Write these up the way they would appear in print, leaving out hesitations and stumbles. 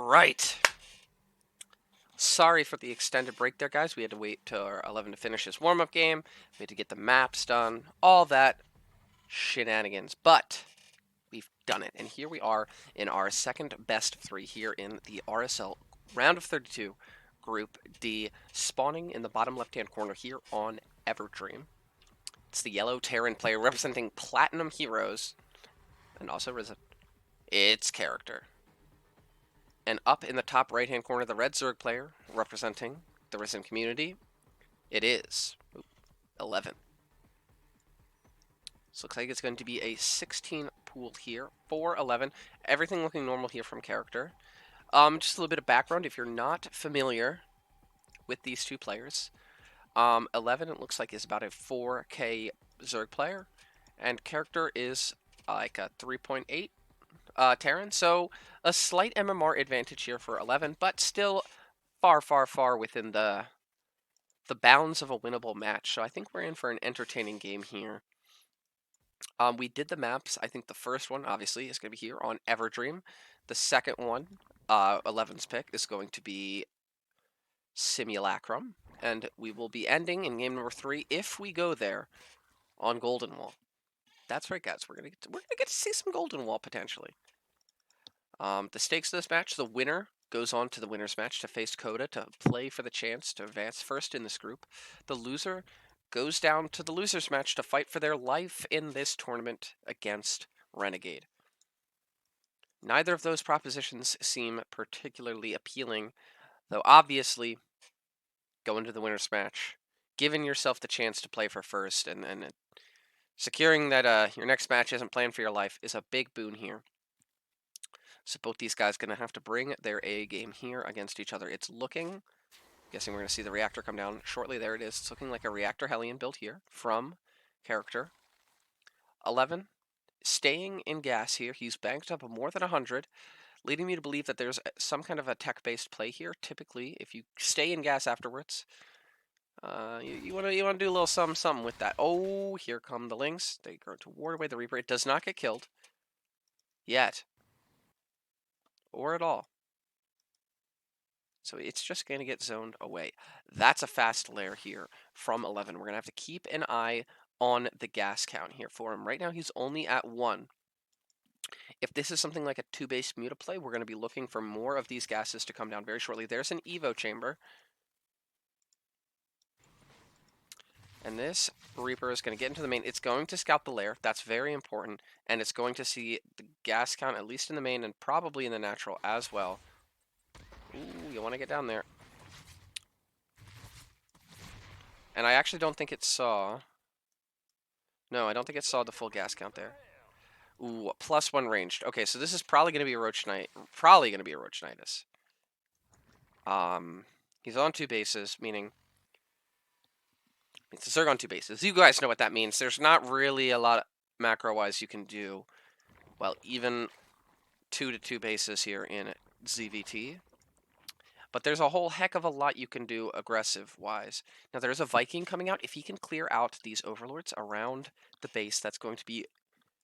right. Sorry for the extended break there, guys. We had to wait till our 11 to finish his warm-up game. We had to get the maps done. All that shenanigans. But we've done it. And here we are in our second best of 3 here in the RSL round of 32 Group D, spawning in the bottom left-hand corner here on Everdream. It's the yellow Terran player representing Platinum Heroes and also Risen. It's CharactR. And up in the top right-hand corner, the red Zerg player representing the Risen community. It is 11. So looks like it's going to be a 16 pool here for 11. Everything looking normal here from CharactR. Just a little bit of background if you're not familiar with these two players. 11, it looks like, is about a 4K Zerg player, and CharactR is like a 3.8 Terran, so a slight MMR advantage here for 11, but still far, far, far within the bounds of a winnable match. So I think we're in for an entertaining game here. We did the maps. I think the first one, obviously, is going to be here on Everdream. The second one, 11's pick, is going to be Simulacrum. And we will be ending in game number 3 if we go there on Golden Wall. That's right, guys. We're gonna get to see some Golden Wall potentially. The stakes of this match: the winner goes on to the winners match to face Coda to play for the chance to advance first in this group. The loser goes down to the losers match to fight for their life in this tournament against Renegade. Neither of those propositions seem particularly appealing, though obviously going to the winners match, giving yourself the chance to play for first, and securing that your next match isn't planned for your life is a big boon here. So both these guys going to have to bring their A game here against each other. It's looking, guessing we're going to see the reactor come down shortly. There it is. It's looking like a reactor Hellion build here from CharactR. 11, staying in gas here. He's banked up more than 100, leading me to believe that there's some kind of a tech-based play here. Typically, if you stay in gas afterwards, you want to do a little something with that. Oh, here come the Lynx. They go to ward away the Reaper. It does not get killed yet, or at all. So it's just going to get zoned away. That's a fast lair here from 11. We're going to have to keep an eye on the gas count here for him. Right now, he's only at 1. If this is something like a 2-base muta play, we're going to be looking for more of these gases to come down very shortly. There's an Evo chamber. And this Reaper is going to get into the main. It's going to scout the lair. That's very important. And it's going to see the gas count, at least in the main, and probably in the natural as well. Ooh, you want to get down there. And I actually don't think it saw... No, I don't think it saw the full gas count there. Ooh, +1 ranged. Okay, so this is probably going to be a Roach Knight. Probably going to be a Roach Knightus. He's on 2 bases, meaning... It's a Zerg on 2 bases. You guys know what that means. There's not really a lot macro-wise you can do. Well, even 2 to 2 bases here in ZVT. But there's a whole heck of a lot you can do aggressive-wise. Now, there's a Viking coming out. If he can clear out these Overlords around the base, that's going to be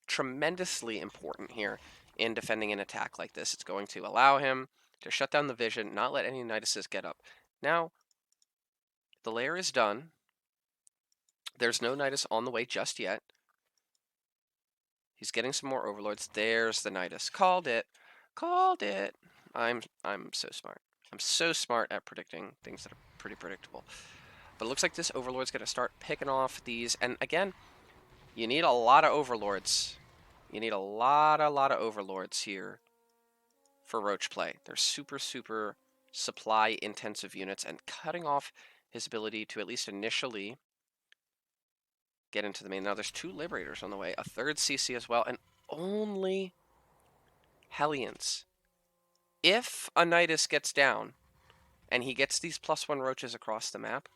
tremendously important here in defending an attack like this. It's going to allow him to shut down the vision, not let any Nidus's get up. Now, the lair is done. There's no Nidus on the way just yet. He's getting some more Overlords. There's the Nidus. Called it. Called it. I'm so smart. I'm so smart at predicting things that are pretty predictable. But it looks like this Overlord's going to start picking off these. And again, you need a lot of Overlords. You need a lot of Overlords here for Roach play. They're super, super supply-intensive units, and cutting off his ability to at least initially get into the main. Now there's 2 Liberators on the way, a 3rd CC as well, and only Hellions. If a Nidus gets down, and he gets these +1 Roaches across the map,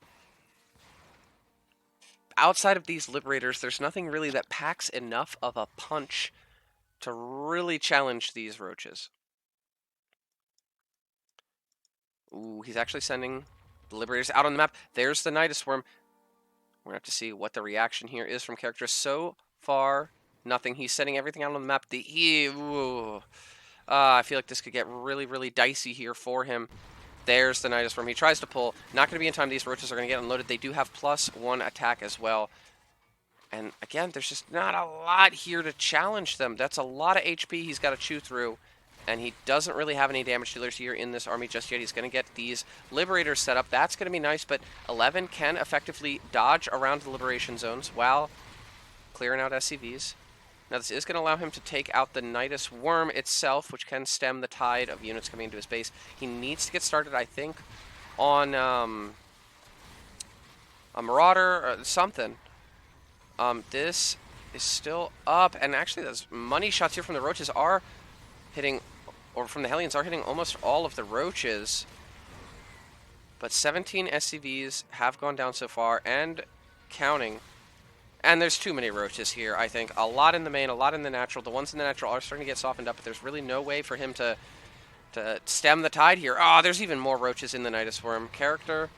outside of these Liberators, there's nothing really that packs enough of a punch to really challenge these Roaches. Ooh, he's actually sending the Liberators out on the map. There's the Nidus Swarm. We're going to have to see what the reaction here is from CharactR. So far, nothing. He's sending everything out on the map. Ooh. I feel like this could get really, really dicey here for him. There's the Nidus Worm. He tries to pull. Not going to be in time. These roaches are going to get unloaded. They do have +1 attack as well. And again, there's just not a lot here to challenge them. That's a lot of HP he's got to chew through. And he doesn't really have any damage dealers here in this army just yet. He's going to get these Liberators set up. That's going to be nice, but 11 can effectively dodge around the Liberation zones while clearing out SCVs. Now, this is going to allow him to take out the Nidus Worm itself, which can stem the tide of units coming into his base. He needs to get started, I think, on a Marauder or something. This is still up, and actually those money shots here from the Roaches are hitting, or from the Hellions are hitting almost all of the Roaches. But 17 SCVs have gone down so far, and counting. And there's too many Roaches here, I think. A lot in the main, a lot in the natural. The ones in the natural are starting to get softened up, but there's really no way for him to stem the tide here. Oh, there's even more Roaches in the Nidus Worm. CharactR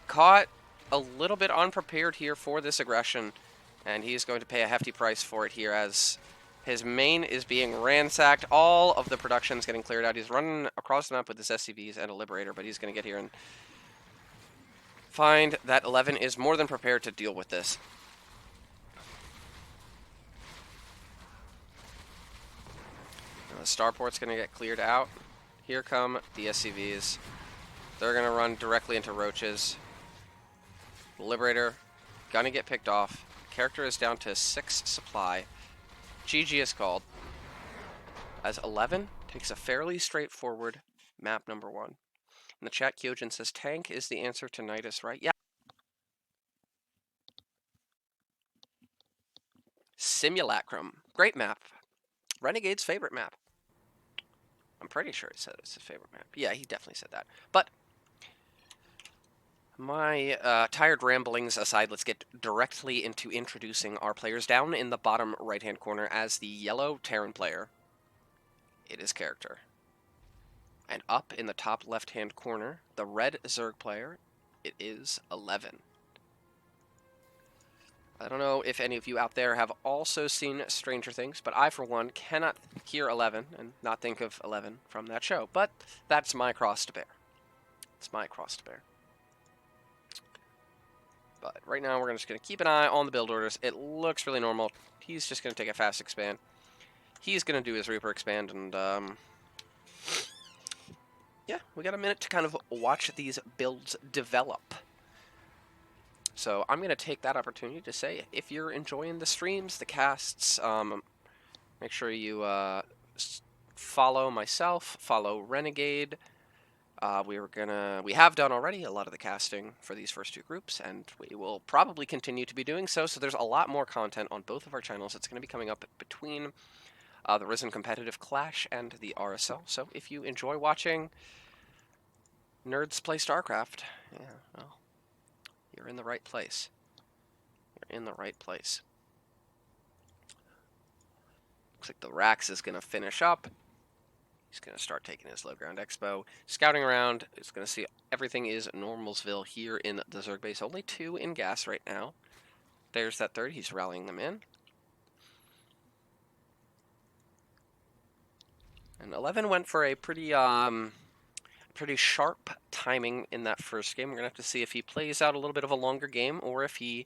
caught a little bit unprepared here for this aggression, and he's going to pay a hefty price for it here as his main is being ransacked. All of the production's getting cleared out. He's running across the map with his SCVs and a Liberator, but he's going to get here and find that 11 is more than prepared to deal with this. The starport's going to get cleared out. Here come the SCVs. They're going to run directly into Roaches. Liberator going to get picked off. CharactR is down to 6 supply. GG is called. As 11 takes a fairly straightforward map number 1. In the chat, Kyojin says, tank is the answer to Nidus, right? Yeah. Simulacrum. Great map. Renegade's favorite map. I'm pretty sure he said it's his favorite map. Yeah, he definitely said that. But my tired ramblings aside, let's get directly into introducing our players. Down in the bottom right-hand corner as the yellow Terran player, it is CharactR. And up in the top left-hand corner, the red Zerg player, it is 11. I don't know if any of you out there have also seen Stranger Things, but I, for one, cannot hear 11 and not think of 11 from that show. But that's my cross to bear. It's my cross to bear. But right now, we're just going to keep an eye on the build orders. It looks really normal. He's just going to take a fast expand. He's going to do his Reaper expand, and yeah, we got a minute to kind of watch these builds develop. So I'm going to take that opportunity to say, if you're enjoying the streams, the casts, make sure you follow myself, follow Renegade. We have done already a lot of the casting for these first 2 groups, and we will probably continue to be doing so. So there's a lot more content on both of our channels. It's going to be coming up between the Risen Competitive Clash and the RSL. So if you enjoy watching nerds play StarCraft, yeah, well, you're in the right place. You're in the right place. Looks like the Rax is going to finish up. He's going to start taking his low ground expo. Scouting around. He's going to see everything is Normalsville here in the Zerg base. Only 2 in gas right now. There's that 3rd. He's rallying them in. And 11 went for a pretty sharp timing in that first game. We're going to have to see if he plays out a little bit of a longer game, or if he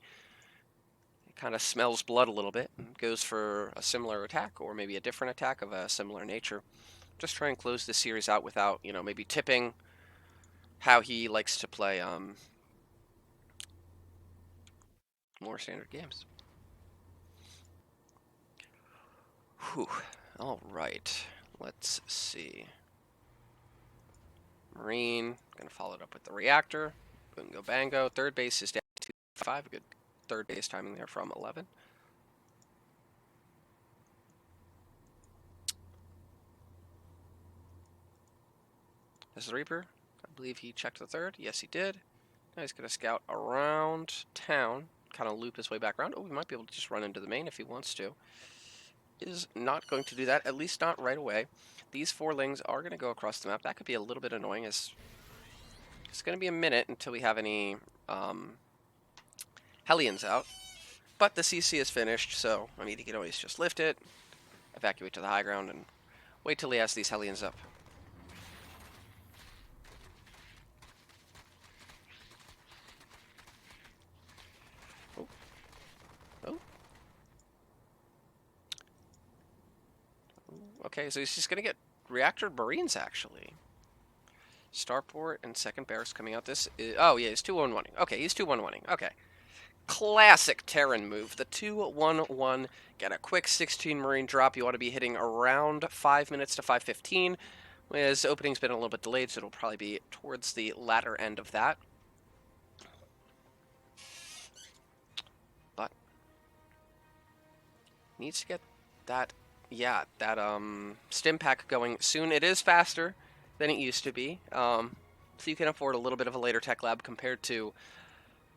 kind of smells blood a little bit and goes for a similar attack, or maybe a different attack of a similar nature. Just try and close this series out without, maybe tipping how he likes to play more standard games. Whew. All right. Let's see. Marine. Going to follow it up with the reactor. Bungo Bango. 3rd base is down to 5. A good 3rd base timing there from 11. This is the Reaper. I believe he checked the 3rd. Yes, he did. Now he's going to scout around town. Kind of loop his way back around. Oh, he might be able to just run into the main if he wants to. Is not going to do that, at least not right away. These 4 lings are going to go across the map. That could be a little bit annoying, as it's going to be a minute until we have any Hellions out. But the CC is finished, so, I mean, he can always just lift it, evacuate to the high ground, and Wait till he has these Hellions up. Oh. Oh. Okay, so he's just going to get Reactor Marines, actually. Starport and second barracks coming out. This is... Oh, yeah, he's 2-1-1-ing. Okay, he's 2-1-1-ing. Okay. Classic Terran move. The 2-1-1. Get a quick 16 Marine drop. You want to be hitting around 5 minutes to 5:15. His opening's been a little bit delayed, so it'll probably be towards the latter end of that. But needs to get that, yeah, that stim pack going soon. It is faster than it used to be, so you can afford a little bit of a later tech lab compared to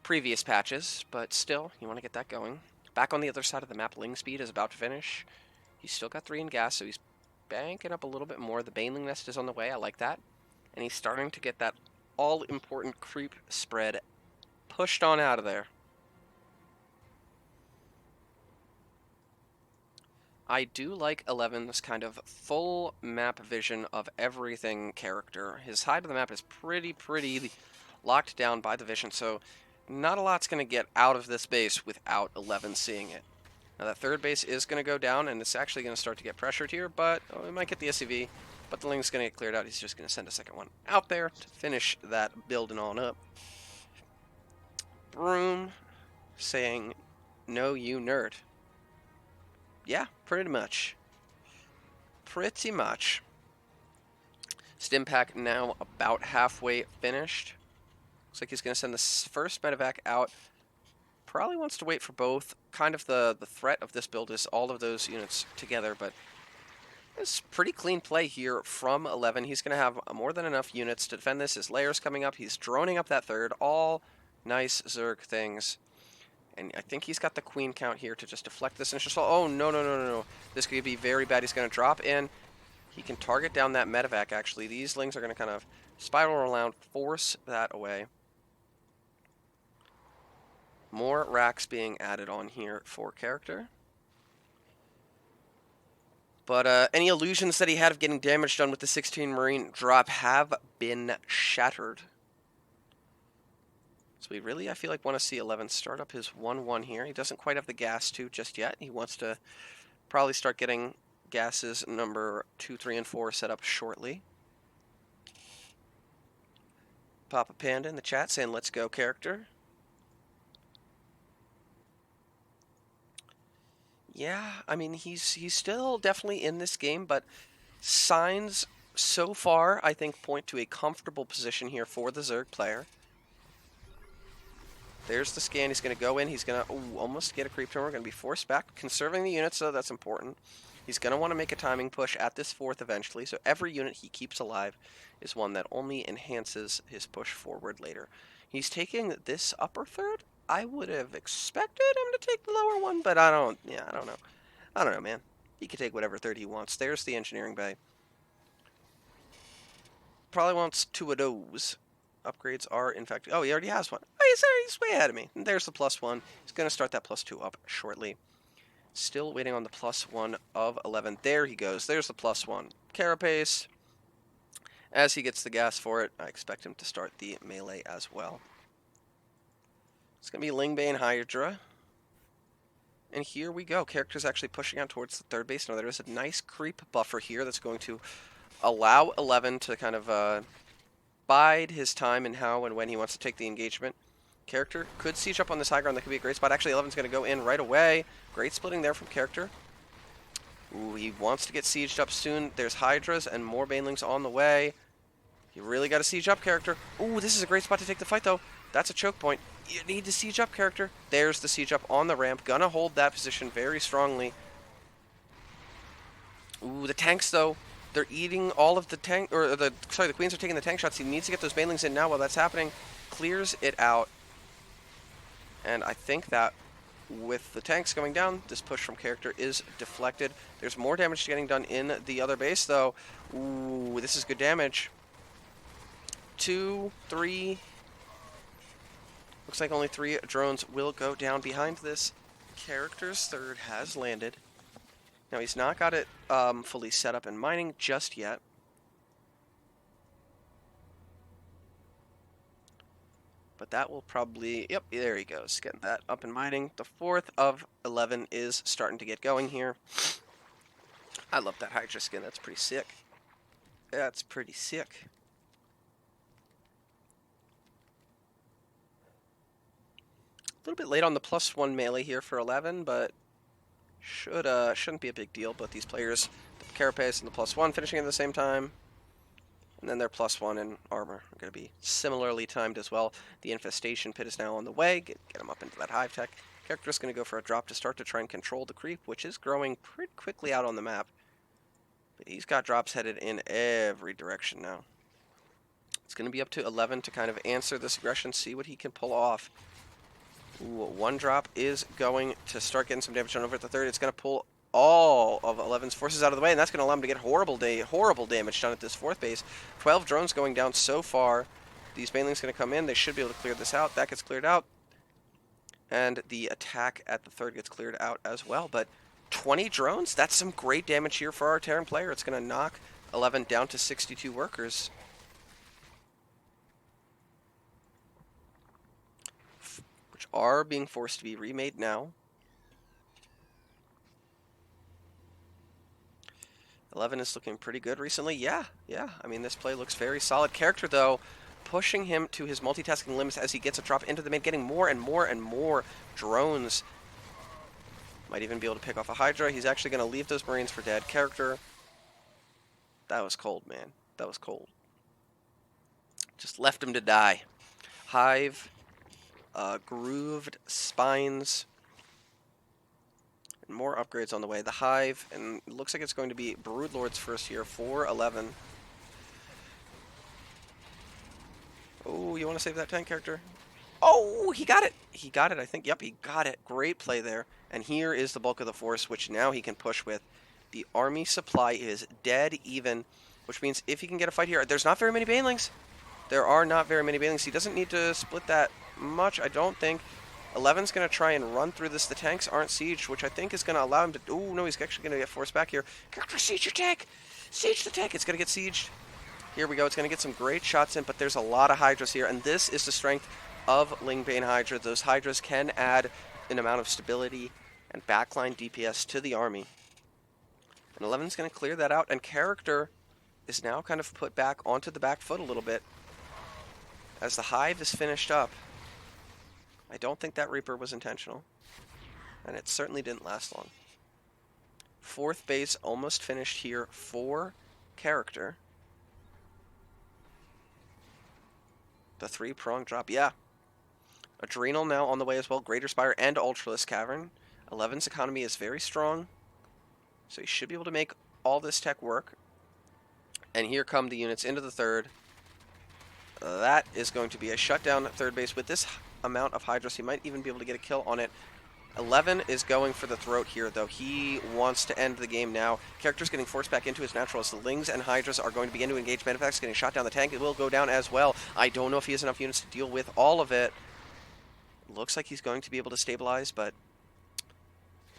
previous patches, but still, you want to get that going. Back on the other side of the map, Ling Speed is about to finish. He's still got 3 in gas, so he's banking up a little bit more. The Baneling Nest is on the way, I like that. And he's starting to get that all-important creep spread pushed on out of there. I do like 11's kind of full map vision of everything character. His side of the map is pretty locked down by the vision, so not a lot's going to get out of this base without 11 seeing it. Now that third base is going to go down, and it's actually going to start to get pressured here, but we might get the SCV. But the Ling's going to get cleared out. He's just going to send a second one out there to finish that building on up. Broom saying, "No, you nerd." Yeah, pretty much. Pretty much. Stim pack now about halfway finished. Looks like he's going to send the first medevac out. Probably wants to wait for both. Kind of the threat of this build is all of those units together, but it's pretty clean play here from 11. He's going to have more than enough units to defend this. His layer's coming up. He's droning up that third. All nice Zerg things. And I think he's got the queen count here to just deflect this initial assault. Oh, no. This could be very bad. He's going to drop in. He can target down that medevac, actually. These Lings are going to kind of spiral around, force that away. More racks being added on here for character. But any illusions that he had of getting damage done with the 16 Marine drop have been shattered. So we really, I feel like, want to see 11 start up his 1-1 here. He doesn't quite have the gas to just yet. He wants to probably start getting gases number 2, 3, and 4 set up shortly. Papa Panda in the chat saying, "Let's go, character." Yeah, I mean, he's still definitely in this game, but signs so far, I think, point to a comfortable position here for the Zerg player. There's the scan. He's going to go in. He's going to almost get a creep turn. We're going to be forced back. Conserving the units, so that's important. He's going to want to make a timing push at this 4th eventually, so every unit he keeps alive is one that only enhances his push forward later. He's taking this upper third. I would have expected him to take the lower one, but I don't know. I don't know, man. He can take whatever third he wants. There's the engineering bay. Probably wants 2 of those. Upgrades are, in fact... Oh, he already has one. Oh, he's way ahead of me. And there's the +1. He's going to start that +2 up shortly. Still waiting on the +1 of 11. There he goes. There's the +1. Carapace. As he gets the gas for it, I expect him to start the melee as well. It's going to be Lingbane Hydra. And here we go. Character's actually pushing out towards the third base. Now there is a nice creep buffer here that's going to allow 11 to kind of bide his time in how and when he wants to take the engagement. Character could siege up on this high ground. That could be a great spot. Actually, 11's going to go in right away. Great splitting there from character. Ooh, he wants to get sieged up soon. There's Hydras and more Banelings on the way. You really got to siege up, character. Ooh, this is a great spot to take the fight, though. That's a choke point. You need to siege up, character. There's the siege up on the ramp. Gonna hold that position very strongly. Ooh, the tanks, though. They're eating all of the tank... the Queens are taking the tank shots. He needs to get those Banelings in now while that's happening. Clears it out. And I think that with the tanks going down, this push from character is deflected. There's more damage getting done in the other base, though. Ooh, this is good damage. 2, 3... Looks like only 3 drones will go down behind this. Character's third has landed. Now, he's not got it fully set up in mining just yet. But that will probably... Yep, there he goes. Getting that up in mining. The 4th of 11 is starting to get going here. I love that Hydra skin. That's pretty sick. That's pretty sick. A little bit late on the +1 melee here for 11, but shouldn't be a big deal. Both these players, the Carapace and the +1, finishing at the same time. And then their +1 in armor are going to be similarly timed as well. The Infestation Pit is now on the way. Get him up into that Hive Tech. Character's going to go for a drop to start to try and control the creep, which is growing pretty quickly out on the map. But he's got drops headed in every direction now. It's going to be up to 11 to kind of answer this aggression, see what he can pull off. Ooh, one drop is going to start getting some damage done over at the 3rd. It's going to pull all of 11's forces out of the way, and that's going to allow him to get horrible damage done at this 4th base. 12 drones going down so far. These banelings going to come in. They should be able to clear this out. That gets cleared out. And the attack at the 3rd gets cleared out as well. But 20 drones? That's some great damage here for our Terran player. It's going to knock 11 down to 62 workers. Which are being forced to be remade now. 11 is looking pretty good recently. Yeah. I mean, this play looks very solid. Character, though, pushing him to his multitasking limits as he gets a drop into the main, getting more and more and more drones. Might even be able to pick off a Hydra. He's actually going to leave those Marines for dead. Character. That was cold, man. That was cold. Just left him to die. Hive. Grooved spines. And more upgrades on the way. The Hive, and it looks like it's going to be Broodlords first here for 11. Oh, you want to save that tank, character? Oh, he got it. He got it, I think. Yep, he got it. Great play there. And here is the bulk of the force, which now he can push with. The army supply is dead even, which means if he can get a fight here, there's not very many banelings. There are not very many banelings. He doesn't need to split that much, I don't think. 11's going to try and run through this. The tanks aren't sieged, which I think is going to allow him to... Oh, no, he's actually going to get forced back here. Character, siege your tank! Siege the tank! It's going to get sieged. Here we go. It's going to get some great shots in, but there's a lot of Hydras here, and this is the strength of Lingbane Hydra. Those Hydras can add an amount of stability and backline DPS to the army. And 11's going to clear that out, and Character is now kind of put back onto the back foot a little bit as the Hive is finished up. I don't think that Reaper was intentional, and it certainly didn't last long. 4th base almost finished here for Character. The 3-prong drop, yeah. Adrenal now on the way as well, Greater Spire and Ultralisk Cavern. 11's economy is very strong, so he should be able to make all this tech work. And here come the units into the 3rd. That is going to be a shutdown at 3rd base. With this amount of Hydras, he might even be able to get a kill on it. 11 is going for the throat here, though. He wants to end the game now. Character's getting forced back into his natural as the Lings and Hydras are going to begin to engage. Benefax getting shot down. The tank, it will go down as well. I don't know if he has enough units to deal with all of it. Looks like he's going to be able to stabilize, but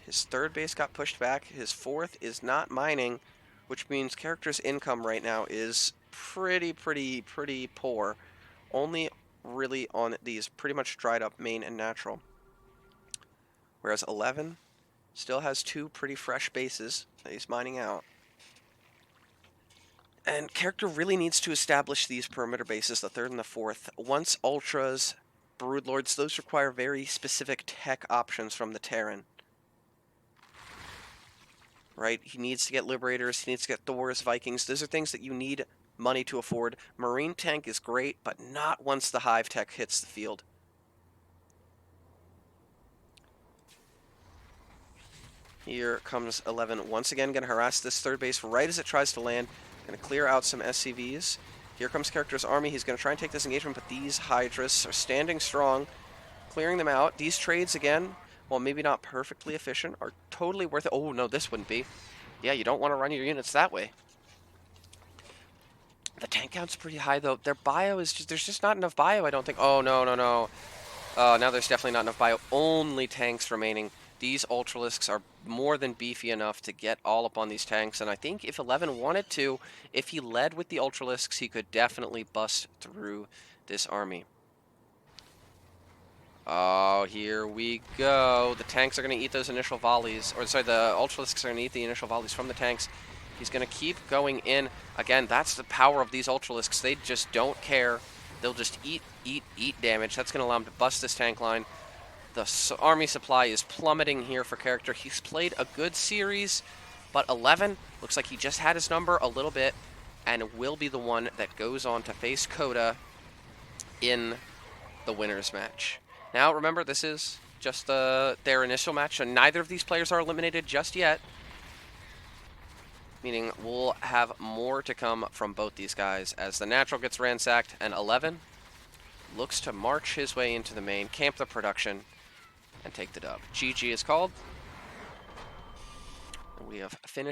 his 3rd base got pushed back. His 4th is not mining, which means Character's income right now is pretty poor. Only really on these pretty much dried up main and natural. Whereas 11 still has 2 pretty fresh bases that he's mining out. And Character really needs to establish these perimeter bases, the 3rd and the 4th. Once Ultras, Broodlords, those require very specific tech options from the Terran. Right? He needs to get Liberators, he needs to get Thors, Vikings. Those are things that you need money to afford. Marine tank is great, but not once the Hive tech hits the field. Here comes 11 once again, going to harass this 3rd base right as it tries to land. Going to clear out some SCVs. Here comes Character's army. He's going to try and take this engagement, but these Hydras are standing strong, clearing them out. These trades, again, while maybe not perfectly efficient, are totally worth it. Oh, no, this wouldn't be. Yeah, you don't want to run your units that way. The tank count's pretty high, though. Their bio is just... There's just not enough bio, I don't think. Oh, no. Now there's definitely not enough bio. Only tanks remaining. These Ultralisks are more than beefy enough to get all up on these tanks, and I think if 11 wanted to, if he led with the Ultralisks, he could definitely bust through this army. Oh, here we go. The tanks are going to eat those initial volleys. Or, sorry, the Ultralisks are going to eat the initial volleys from the tanks. He's going to keep going in. Again, that's the power of these Ultralisks. They just don't care. They'll just eat damage. That's going to allow him to bust this tank line. The army supply is plummeting here for CharactR. He's played a good series, but 11 looks like he just had his number a little bit and will be the one that goes on to face Coda in the winner's match. Now, remember, this is just their initial match, and neither of these players are eliminated just yet, meaning we'll have more to come from both these guys as the natural gets ransacked, and 11 looks to march his way into the main, camp the production, and take the dub. GG is called. We have finished.